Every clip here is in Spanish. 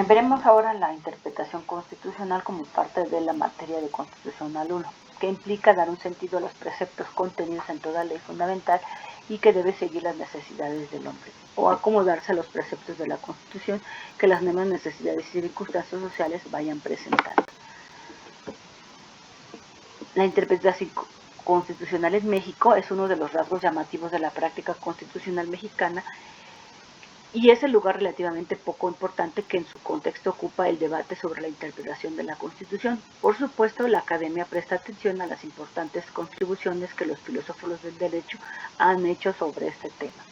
Veremos ahora la interpretación constitucional como parte de la materia de Constitucional 1, que implica dar un sentido a los preceptos contenidos en toda ley fundamental y que debe seguir las necesidades del hombre, o acomodarse a los preceptos de la Constitución que las mismas necesidades y circunstancias sociales vayan presentando. La interpretación constitucional en México es uno de los rasgos llamativos de la práctica constitucional mexicana y es el lugar relativamente poco importante que en su contexto ocupa el debate sobre la interpretación de la Constitución. Por supuesto, la Academia presta atención a las importantes contribuciones que los filósofos del derecho han hecho sobre este tema.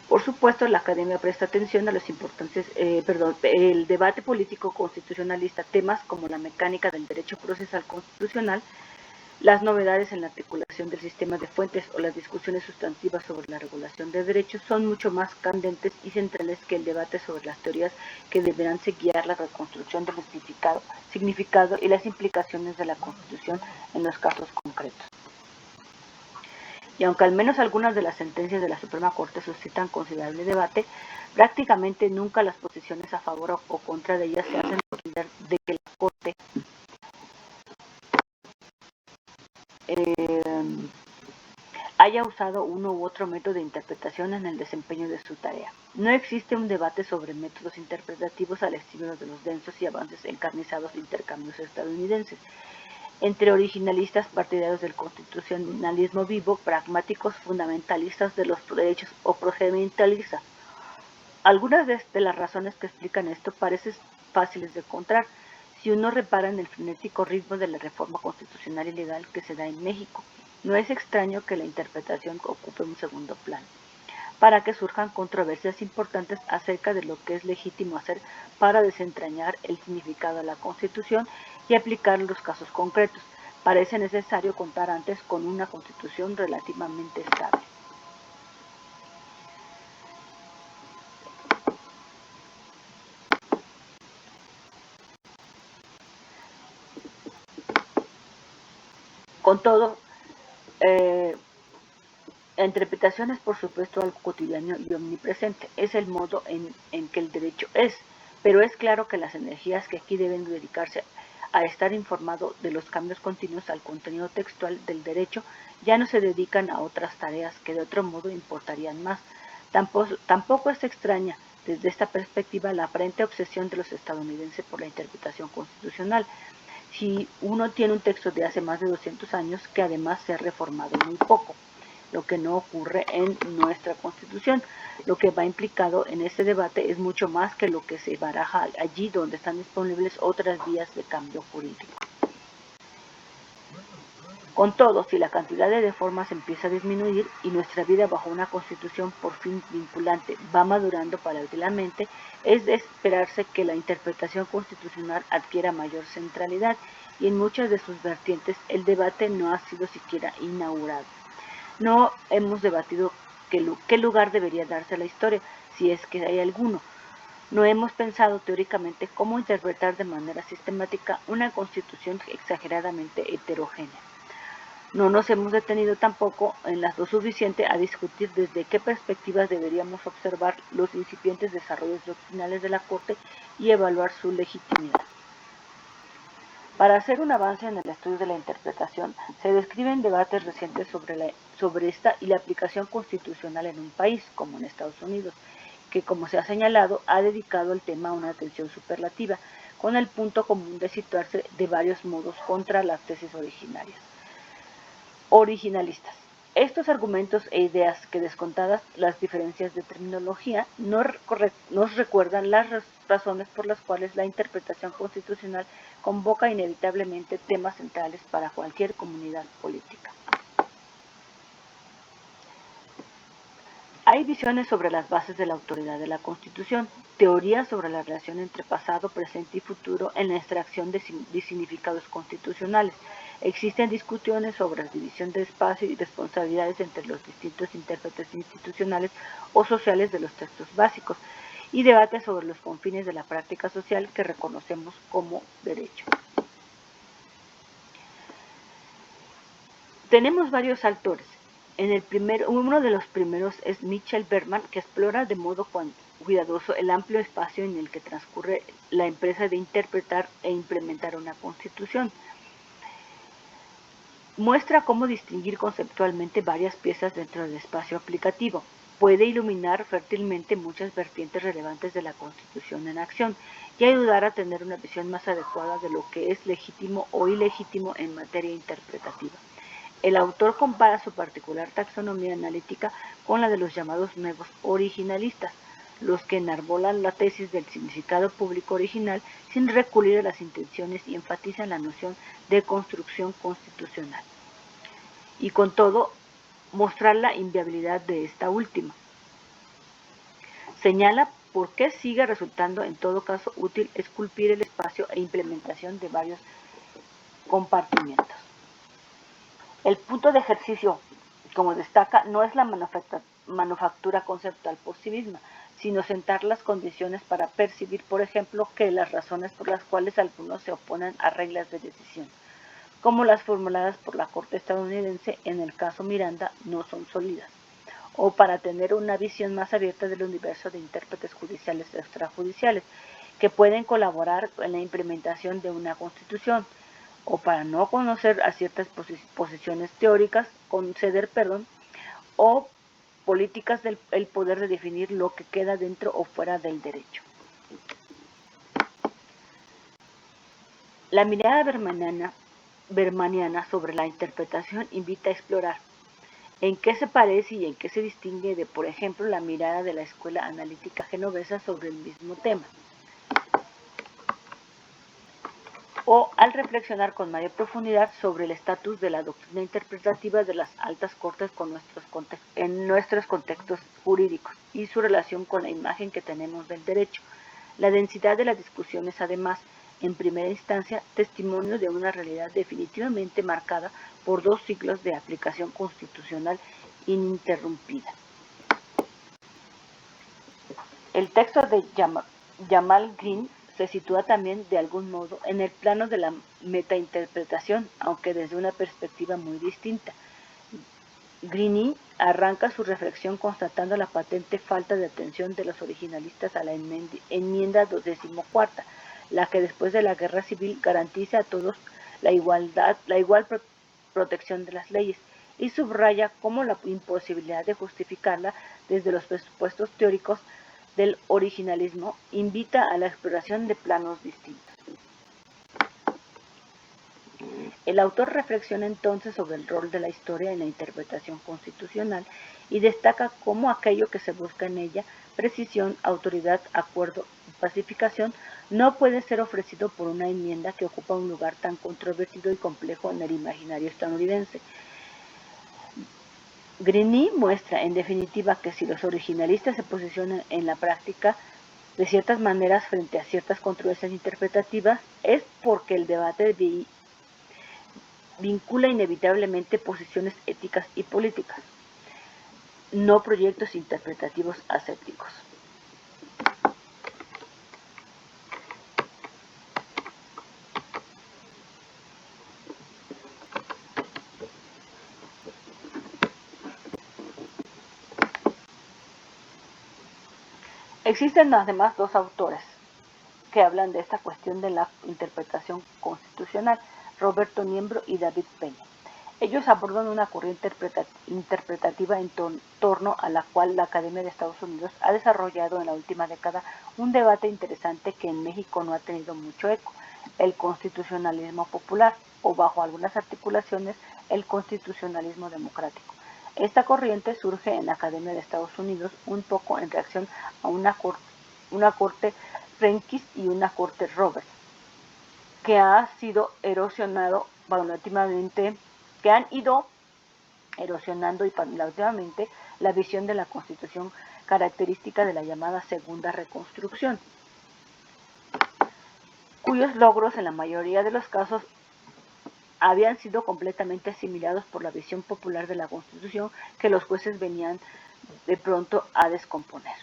Por supuesto, la Academia presta atención a los importantes, el debate político constitucionalista, temas como la mecánica del derecho procesal constitucional, las novedades en la articulación del sistema de fuentes o las discusiones sustantivas sobre la regulación de derechos son mucho más candentes y centrales que el debate sobre las teorías que deberán guiar la reconstrucción del significado y las implicaciones de la Constitución en los casos concretos. Y aunque al menos algunas de las sentencias de la Suprema Corte suscitan considerable debate, prácticamente nunca las posiciones a favor o contra de ellas se hacen entender de que la Corte haya usado uno u otro método de interpretación en el desempeño de su tarea. No existe un debate sobre métodos interpretativos al estilo de los densos y avances encarnizados intercambios estadounidenses, entre originalistas partidarios del constitucionalismo vivo, pragmáticos fundamentalistas de los derechos o procedimentalistas. Algunas de las razones que explican esto parecen fáciles de encontrar si uno repara en el frenético ritmo de la reforma constitucional y legal que se da en México. No es extraño que la interpretación ocupe un segundo plano, para que surjan controversias importantes acerca de lo que es legítimo hacer para desentrañar el significado de la Constitución y aplicar los casos concretos. Parece necesario contar antes con una Constitución relativamente estable. Con todo, la interpretación es, por supuesto, algo cotidiano y omnipresente. Es el modo en que el derecho es, pero es claro que las energías que aquí deben dedicarse a estar informado de los cambios continuos al contenido textual del derecho ya no se dedican a otras tareas que de otro modo importarían más. Tampoco es extraña desde esta perspectiva la aparente obsesión de los estadounidenses por la interpretación constitucional. Si uno tiene un texto de hace más de 200 años que además se ha reformado muy poco, lo que no ocurre en nuestra Constitución. Lo que va implicado en este debate es mucho más que lo que se baraja allí donde están disponibles otras vías de cambio jurídico. Con todo, si la cantidad de reformas empieza a disminuir y nuestra vida bajo una Constitución por fin vinculante va madurando paulatinamente, es de esperarse que la interpretación constitucional adquiera mayor centralidad y en muchas de sus vertientes el debate no ha sido siquiera inaugurado. No hemos debatido qué lugar debería darse a la historia, si es que hay alguno. No hemos pensado teóricamente cómo interpretar de manera sistemática una Constitución exageradamente heterogénea. No nos hemos detenido tampoco en lo suficiente a discutir desde qué perspectivas deberíamos observar los incipientes desarrollos doctrinales de la Corte y evaluar su legitimidad. Para hacer un avance en el estudio de la interpretación, se describen debates recientes sobre esta y la aplicación constitucional en un país, como en Estados Unidos, que, como se ha señalado, ha dedicado el tema una atención superlativa, con el punto común de situarse de varios modos contra las tesis originalistas. Estos argumentos e ideas que, descontadas las diferencias de terminología, nos recuerdan las razones por las cuales la interpretación constitucional convoca inevitablemente temas centrales para cualquier comunidad política. Hay visiones sobre las bases de la autoridad de la Constitución, teorías sobre la relación entre pasado, presente y futuro en la extracción de significados constitucionales. Existen discusiones sobre la división de espacio y responsabilidades entre los distintos intérpretes institucionales o sociales de los textos básicos y debates sobre los confines de la práctica social que reconocemos como derecho. Tenemos varios autores Uno de los primeros es Michel Berman, que explora de modo cuidadoso el amplio espacio en el que transcurre la empresa de interpretar e implementar una constitución. Muestra cómo distinguir conceptualmente varias piezas dentro del espacio aplicativo. Puede iluminar fértilmente muchas vertientes relevantes de la Constitución en acción y ayudar a tener una visión más adecuada de lo que es legítimo o ilegítimo en materia interpretativa. El autor compara su particular taxonomía analítica con la de los llamados nuevos originalistas, los que enarbolan la tesis del significado público original sin recurrir a las intenciones y enfatizan la noción de construcción constitucional, y con todo mostrar la inviabilidad de esta última. Señala por qué sigue resultando en todo caso útil esculpir el espacio e implementación de varios compartimientos. El punto de ejercicio, como destaca, no es la manufactura conceptual por sí misma, sino sentar las condiciones para percibir, por ejemplo, que las razones por las cuales algunos se oponen a reglas de decisión, como las formuladas por la Corte estadounidense en el caso Miranda, no son sólidas, o para tener una visión más abierta del universo de intérpretes judiciales y extrajudiciales que pueden colaborar en la implementación de una constitución, o para no conocer a ciertas posiciones teóricas, conceder, o políticas del poder de definir lo que queda dentro o fuera del derecho. La mirada bermaniana sobre la interpretación invita a explorar en qué se parece y en qué se distingue de, por ejemplo, la mirada de la escuela analítica genovesa sobre el mismo tema. O al reflexionar con mayor profundidad sobre el estatus de la doctrina interpretativa de las altas cortes en nuestros contextos jurídicos y su relación con la imagen que tenemos del derecho. La densidad de las discusiones, además, en primera instancia, testimonio de una realidad definitivamente marcada por 2 siglos de aplicación constitucional ininterrumpida. El texto de Jamal Green se sitúa también, de algún modo, en el plano de la metainterpretación, aunque desde una perspectiva muy distinta. Greene arranca su reflexión constatando la patente falta de atención de los originalistas a la enmienda 24ª, la que después de la Guerra Civil garantiza a todos la igual protección de las leyes, y subraya cómo la imposibilidad de justificarla desde los presupuestos teóricos del originalismo invita a la exploración de planos distintos. El autor reflexiona entonces sobre el rol de la historia en la interpretación constitucional y destaca cómo aquello que se busca en ella, precisión, autoridad, acuerdo y pacificación, no puede ser ofrecido por una enmienda que ocupa un lugar tan controvertido y complejo en el imaginario estadounidense. Greene muestra, en definitiva, que si los originalistas se posicionan en la práctica de ciertas maneras frente a ciertas controversias interpretativas, es porque el debate vincula inevitablemente posiciones éticas y políticas, no proyectos interpretativos asépticos. Existen además 2 autores que hablan de esta cuestión de la interpretación constitucional, Roberto Niembro y David Peña. Ellos abordan una corriente interpretativa en torno a la cual la Academia de Estados Unidos ha desarrollado en la última década un debate interesante que en México no ha tenido mucho eco, el constitucionalismo popular, o bajo algunas articulaciones, el constitucionalismo democrático. Esta corriente surge en la Academia de Estados Unidos un poco en reacción a una corte Rehnquist y una corte Roberts, que ha sido erosionado paulatinamente, que han ido erosionando y paulatinamente la visión de la Constitución característica de la llamada Segunda Reconstrucción, cuyos logros en la mayoría de los casos habían sido completamente asimilados por la visión popular de la Constitución que los jueces venían de pronto a descomponer.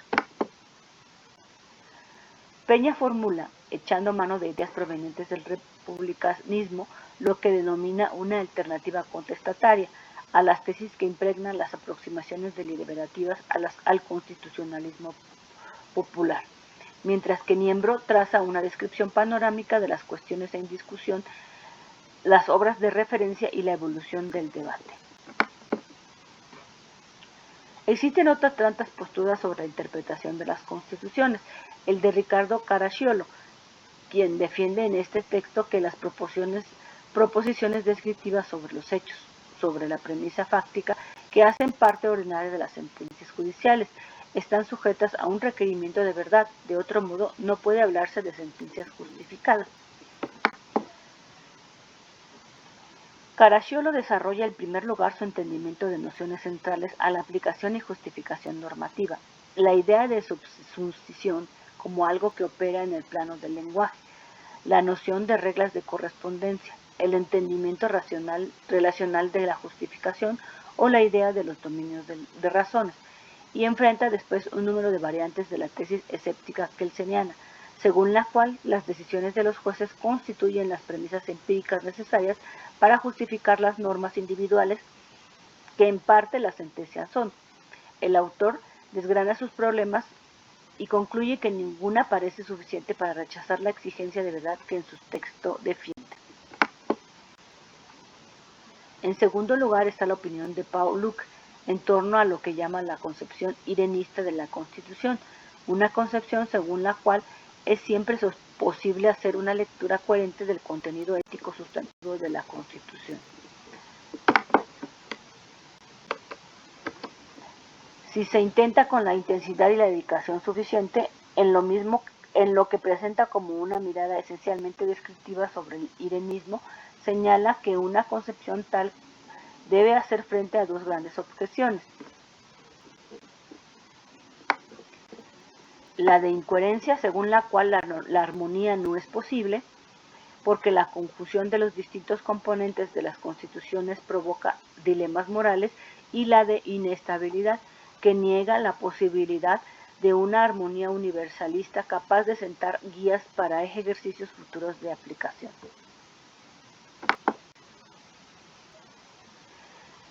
Peña formula, echando mano de ideas provenientes del republicanismo, lo que denomina una alternativa contestataria, a las tesis que impregnan las aproximaciones deliberativas al constitucionalismo popular, mientras que Niembro traza una descripción panorámica de las cuestiones en discusión, las obras de referencia y la evolución del debate. Existen otras tantas posturas sobre la interpretación de las constituciones. El de Ricardo Caracciolo, quien defiende en este texto que las proposiciones descriptivas sobre los hechos, sobre la premisa fáctica, que hacen parte ordinaria de las sentencias judiciales, están sujetas a un requerimiento de verdad. De otro modo, no puede hablarse de sentencias justificadas. Caracciolo desarrolla en primer lugar su entendimiento de nociones centrales a la aplicación y justificación normativa, la idea de subsunción como algo que opera en el plano del lenguaje, la noción de reglas de correspondencia, el entendimiento relacional de la justificación o la idea de los dominios de razones, y enfrenta después un número de variantes de la tesis escéptica kelseniana, según la cual las decisiones de los jueces constituyen las premisas empíricas necesarias para justificar las normas individuales que en parte las sentencias son. El autor desgrana sus problemas y concluye que ninguna parece suficiente para rechazar la exigencia de verdad que en su texto defiende. En segundo lugar está la opinión de Paul Locke en torno a lo que llama la concepción irenista de la Constitución, una concepción según la cual es siempre posible hacer una lectura coherente del contenido ético sustantivo de la Constitución. Si se intenta con la intensidad y la dedicación suficiente en lo que presenta como una mirada esencialmente descriptiva sobre el irenismo, señala que una concepción tal debe hacer frente a dos grandes objeciones. La de incoherencia, según la cual la armonía no es posible, porque la confusión de los distintos componentes de las constituciones provoca dilemas morales, y la de inestabilidad, que niega la posibilidad de una armonía universalista capaz de sentar guías para ejercicios futuros de aplicación.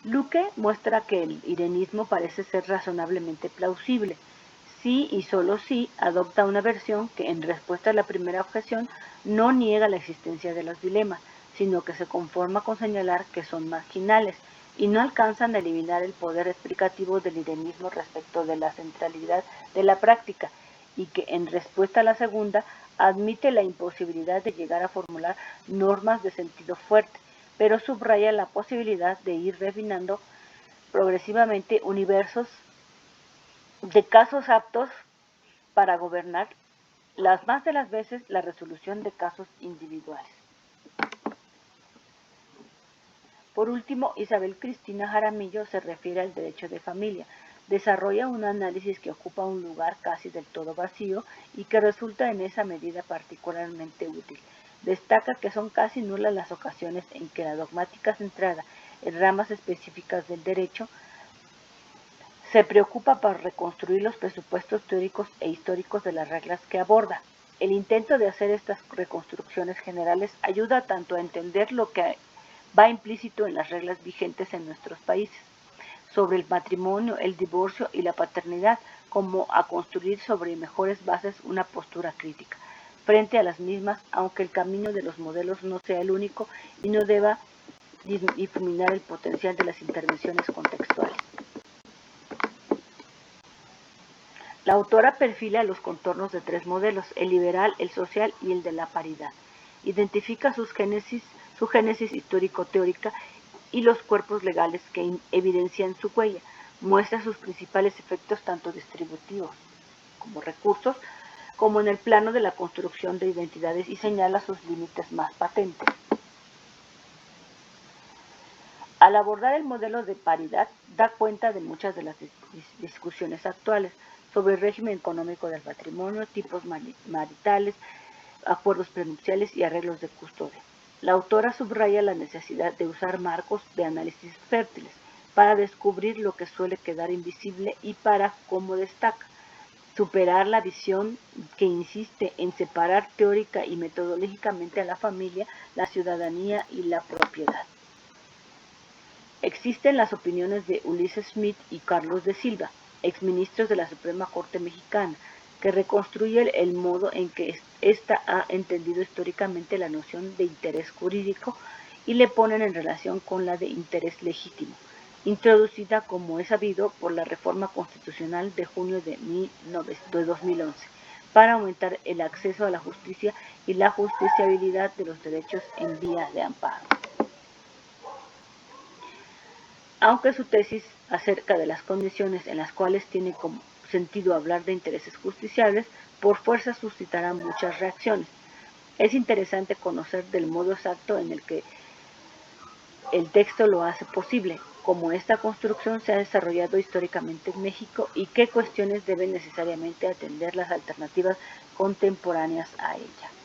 Locke muestra que el irenismo parece ser razonablemente plausible, si y solo si adopta una versión que, en respuesta a la primera objeción, no niega la existencia de los dilemas, sino que se conforma con señalar que son marginales y no alcanzan a eliminar el poder explicativo del irenismo respecto de la centralidad de la práctica, y que, en respuesta a la segunda, admite la imposibilidad de llegar a formular normas de sentido fuerte, pero subraya la posibilidad de ir refinando progresivamente universos de casos aptos para gobernar, las más de las veces la resolución de casos individuales. Por último, Isabel Cristina Jaramillo se refiere al derecho de familia. Desarrolla un análisis que ocupa un lugar casi del todo vacío y que resulta en esa medida particularmente útil. Destaca que son casi nulas las ocasiones en que la dogmática centrada en ramas específicas del derecho se preocupa por reconstruir los presupuestos teóricos e históricos de las reglas que aborda. El intento de hacer estas reconstrucciones generales ayuda tanto a entender lo que va implícito en las reglas vigentes en nuestros países, sobre el matrimonio, el divorcio y la paternidad, como a construir sobre mejores bases una postura crítica frente a las mismas, aunque el camino de los modelos no sea el único y no deba difuminar el potencial de las intervenciones contextuales. La autora perfila los contornos de tres modelos, el liberal, el social y el de la paridad. Identifica su génesis histórico-teórica y los cuerpos legales que evidencian su huella. Muestra sus principales efectos tanto distributivos como recursos, como en el plano de la construcción de identidades, y señala sus límites más patentes. Al abordar el modelo de paridad, da cuenta de muchas de las discusiones actuales sobre el régimen económico del matrimonio, tipos maritales, acuerdos prenupciales y arreglos de custodia. La autora subraya la necesidad de usar marcos de análisis fértiles para descubrir lo que suele quedar invisible y para, como destaca, superar la visión que insiste en separar teórica y metodológicamente a la familia, la ciudadanía y la propiedad. Existen las opiniones de Ulises Smith y Carlos de Silva, exministros de la Suprema Corte Mexicana, que reconstruye el modo en que ésta ha entendido históricamente la noción de interés jurídico y le ponen en relación con la de interés legítimo, introducida, como es sabido, por la Reforma Constitucional de junio de 2011, para aumentar el acceso a la justicia y la justiciabilidad de los derechos en vía de amparo. Aunque su tesis acerca de las condiciones en las cuales tiene como sentido hablar de intereses justiciables, por fuerza suscitará muchas reacciones. Es interesante conocer del modo exacto en el que el texto lo hace posible, cómo esta construcción se ha desarrollado históricamente en México y qué cuestiones deben necesariamente atender las alternativas contemporáneas a ella.